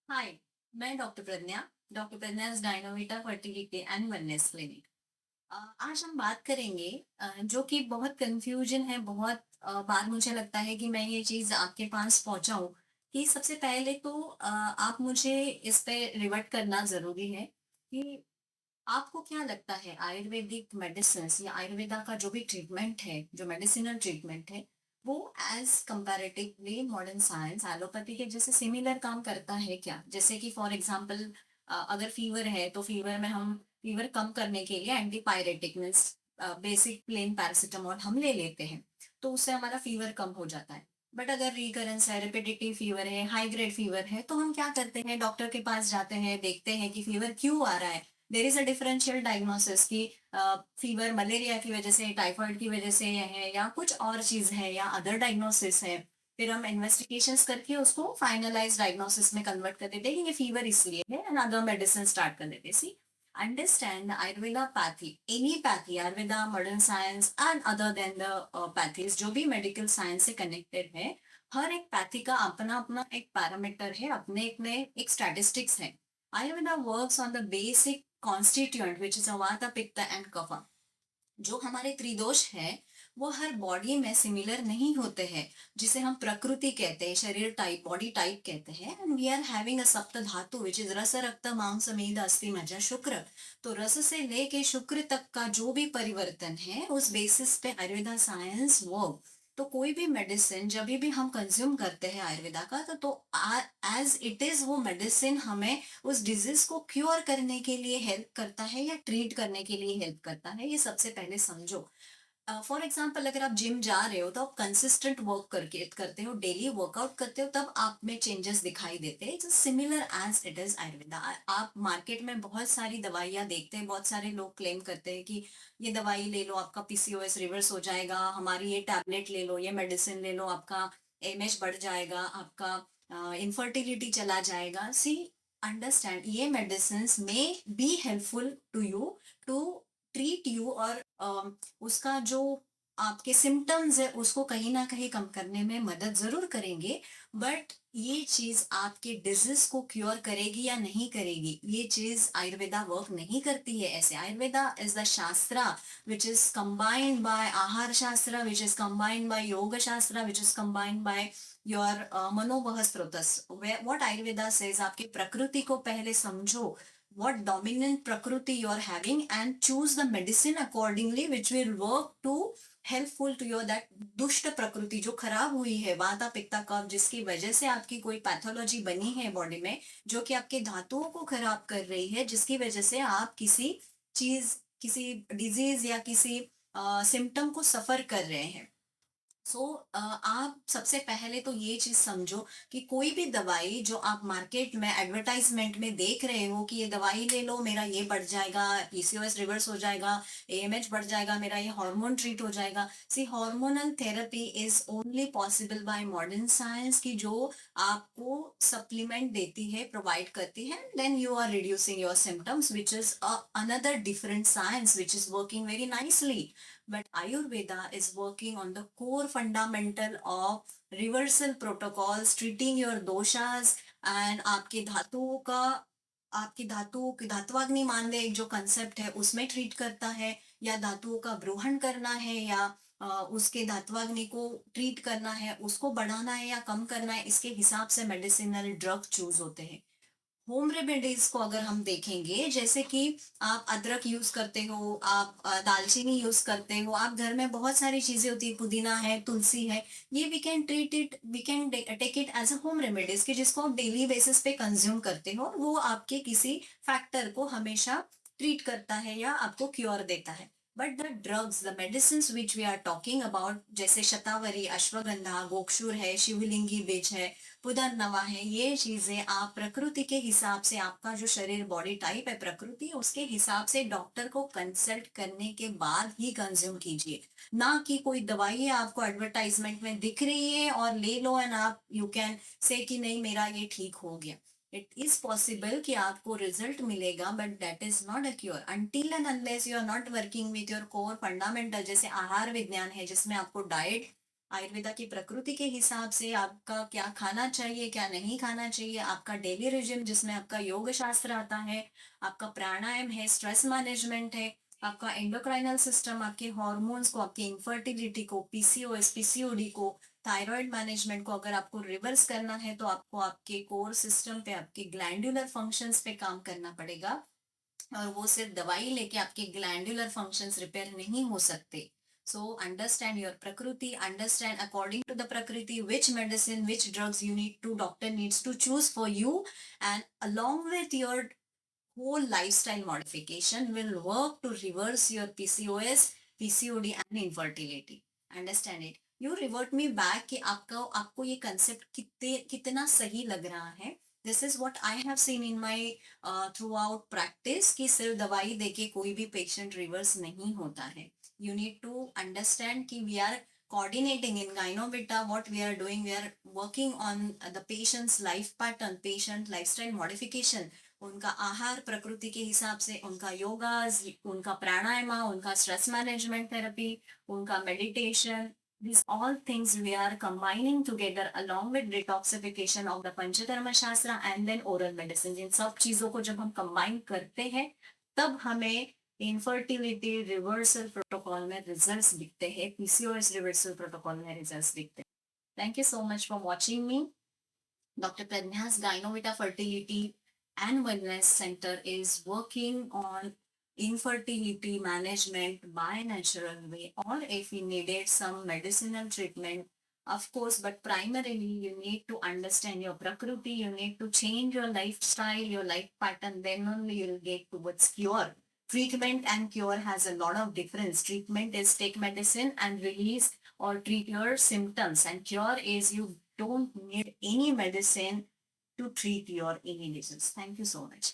हाय, मैं doctor Pragya Dynovita fertility and wellness clinic. आज हम बात करेंगे जो कि बहुत कंफ्यूजन है। बहुत बार मुझे लगता है कि मैं ये चीज आपके पास पहुंचाऊं कि सबसे पहले तो आप मुझे इस पे रिवर्ट करना जरूरी है कि आपको क्या लगता है आयुर्वेदिक मेडिसिन या आयुर्वेदा का जो भी ट्रीटमेंट है, जो मेडिसिनल ट्रीटमेंट है, वो as comparatively modern science allopathy के जैसे सिमिलर काम करता है क्या? जैसे कि फॉर एग्जांपल अगर फीवर है तो फीवर में हम फीवर कम करने के लिए antipyretic means basic plain paracetamol हम ले लेते हैं, तो उससे हमारा फीवर कम हो जाता है। बट अगर रिकरेंस है, रिपीटेटिव फीवर है, हाई ग्रेड फीवर है, तो हम क्या करते हैं, डॉक्टर के पास जाते हैं, देखते हैं कि फीवर क्यों आ रहा है। There is a differential diagnosis की फीवर मलेरिया की वजह से, टाइफाइड की वजह से है, या कुछ और चीज है, या अदर डायग्नोसिस है। फिर हम इन्वेस्टिगेशंस करके उसको फाइनलाइज डायग्नोसिस में कन्वर्ट कर देते हैं कि ये फीवर इसलिए है, एंड अदर मेडिसिन स्टार्ट कर देते हैं। सी, understand ayurveda pathy, any pathy, ayurveda, modern science and other than the pathies जो भी मेडिकल साइंस से कनेक्टेड है, हर एक पैथी का अपना अपना एक पैरामीटर है, अपने अपने एक स्टैटिस्टिक्स है। Ayurveda works on the basic constituent which is a Vata, Pitta and Kapha। जो हमारे त्रिदोष है वो हर बॉडी में सिमिलर नहीं होते हैं, जिसे हम प्रकृति कहते हैं, शरीर टाइप, बॉडी टाइप कहते हैं। And we are having a sapta dhatu which is रस, रक्त, मांस, मेद, अस्थि, मज्जा, शुक्र। तो रस से लेके शुक्र तक का जो भी परिवर्तन है, उस बेसिस पे आयुर्वेदा साइंस वर्क। तो कोई भी मेडिसिन जब भी हम कंज्यूम करते हैं आयुर्वेदा का, तो एज इट इज वो मेडिसिन हमें उस डिजीज को क्योर करने के लिए हेल्प करता है या ट्रीट करने के लिए हेल्प करता है, ये सबसे पहले समझो। फॉर एग्जाम्पल, अगर आप जिम जा रहे हो तो आप कंसिस्टेंट वर्क करके करते हो, डेली वर्कआउट करते हो, तब आप में चेंजेस दिखाई देते हैं। Similar as it is Ayurveda. आप मार्केट में बहुत सारी दवाइयाँ देखते हैं, बहुत सारे लोग क्लेम करते हैं कि ये दवाई ले लो आपका पीसीओएस रिवर्स हो जाएगा, हमारी ये टैबलेट ले लो, ये मेडिसिन ले लो, आपका एमएच बढ़ जाएगा, आपका इनफर्टिलिटी चला जाएगा। सी, अंडरस्टैंड, ये मेडिसिन में be helpful to you, to treat you, और उसका जो आपके सिम्टम्स है उसको कहीं ना कहीं कम करने में मदद जरूर करेंगे। बट ये चीज आपके डिजीज को क्योर करेगी या नहीं करेगी, ये चीज आयुर्वेदा वर्क नहीं करती है ऐसे। आयुर्वेदा इज द शास्त्र विच इज कंबाइंड बाय आहार शास्त्र, which is combined by yoga shastra, which is combined by your manovaha srotas. What Ayurveda says, आपकी प्रकृति को पहले समझो, what dominant prakriti you are having, and choose the medicine accordingly which will work to helpful to your that दुष्ट प्रकृति जो खराब हुई है, वाता पित्ता कफ, जिसकी वजह से आपकी कोई पैथोलॉजी बनी है बॉडी में, जो कि आपके धातुओं को खराब कर रही है, जिसकी वजह से आप किसी चीज, किसी डिजीज या किसी सिम्टम को सफर कर रहे हैं। सो आप सबसे पहले तो ये चीज समझो कि कोई भी दवाई जो आप मार्केट में एडवर्टाइजमेंट में देख रहे हो कि ये दवाई ले लो, मेरा ये बढ़ जाएगा, पीसीओएस रिवर्स हो जाएगा, एएमएच बढ़ जाएगा, मेरा ये हार्मोन ट्रीट हो जाएगा। See, hormonal therapy is only possible by modern science की जो आपको सप्लीमेंट देती है, प्रोवाइड करती है, then you are reducing your symptoms which is another different science which is working very nicely. But Ayurveda is working on the core fundamental of reversal protocols, treating your doshas, and आपके धातुओं का, आपकी धातुओं की धात्वाग्नि मानव एक जो concept है उसमें ट्रीट करता है, या धातुओं का ब्रोहण करना है, या उसके धात्वाग्नि को ट्रीट करना है, उसको बढ़ाना है या कम करना है, इसके हिसाब से मेडिसिनल ड्रग चूज होते हैं। होम रेमेडीज को अगर हम देखेंगे, जैसे कि आप अदरक यूज करते हो, आप दालचीनी यूज करते हो, आप घर में बहुत सारी चीजें होती है, पुदीना है, तुलसी है, ये we can treat it, we can take it as a home remedies की जिसको आप डेली बेसिस पे कंज्यूम करते हो, वो आपके किसी फैक्टर को हमेशा ट्रीट करता है या आपको क्योर देता है। But the drugs, the medicine which we are talking about, जैसे शतावरी, अश्वगंधा, गोक्षुर है, शिवलिंगी बीज है, पुदरनवा है, ये चीजें आप प्रकृति के हिसाब से, आपका जो शरीर बॉडी टाइप है प्रकृति, उसके हिसाब से डॉक्टर को कंसल्ट करने के बाद ही कंज्यूम कीजिए। ना कि कोई दवाई आपको एडवर्टाइजमेंट में दिख रही है और ले लो एंड आप यू कैन से कि नहीं मेरा ये ठीक हो गया। इट इज पॉसिबल कि आपको रिजल्ट मिलेगा, but that is not a cure until and unless you are not working with your core fundamental, जैसे आहार विज्ञान है जिसमें आपको डाइट, आयुर्वेदा की प्रकृति के हिसाब से आपका क्या खाना चाहिए, क्या नहीं खाना चाहिए, आपका डेली रिजिम जिसमें आपका योग शास्त्र आता है, आपका प्राणायाम है, स्ट्रेस मैनेजमेंट है, आपका एंडोक्राइनल सिस्टम, आपके हॉर्मोन्स को, आपकी इनफर्टिलिटी को, पीसीओएस, पीसीओडी को, थायराइड मैनेजमेंट को अगर आपको रिवर्स करना है तो आपको आपके कोर सिस्टम पे, आपके ग्लैंडुलर फंक्शंस पे काम करना पड़ेगा। और वो सिर्फ दवाई लेके आपके ग्लैंडुलर फंक्शंस रिपेयर नहीं हो सकते। So understand your prakriti, understand according to the prakriti which medicine, which drugs you need to, doctor needs to choose for you, and along with your whole lifestyle modification will work to reverse your PCOS, PCOD and infertility. Understand it. You revert me back कि आपको आपको ये concept कितना सही लग रहा है. This is what I have seen in my throughout practice कि सिर्फ दवाई देके कोई भी patient reverse नहीं होता है. You need to understand कि we are coordinating in Gynovita. What we are doing, we are working on the patient's life pattern, patient lifestyle modification. उनका आहार प्रकृति के हिसाब से, उनका योगा, उनका प्राणायाम, उनका स्ट्रेस मैनेजमेंट थेरेपी, उनका meditation, these all things we are combining together along with detoxification of the panchakarma शास्त्र and then oral medicine. इन सब चीजों को जब हम कंबाइन करते हैं तब हमें इनफर्टिलिटी रिवर्सल प्रोटोकॉल में रिजल्ट्स दिखते हैं, पीसीओएस रिवर्सल प्रोटोकॉल में रिजल्ट्स दिखते हैं। Thank you so much for watching me. Dr. Pradnya's Gynovita Fertility and Wellness Center is working on infertility management by natural way, or if you needed some medicinal treatment, of course, but primarily you need to understand your prakriti, you need to change your lifestyle, your life pattern, then only you'll get towards cure. Treatment and cure has a lot of difference. Treatment is take medicine and release or treat your symptoms, and cure is you don't need any medicine to treat your any disease. Thank you so much.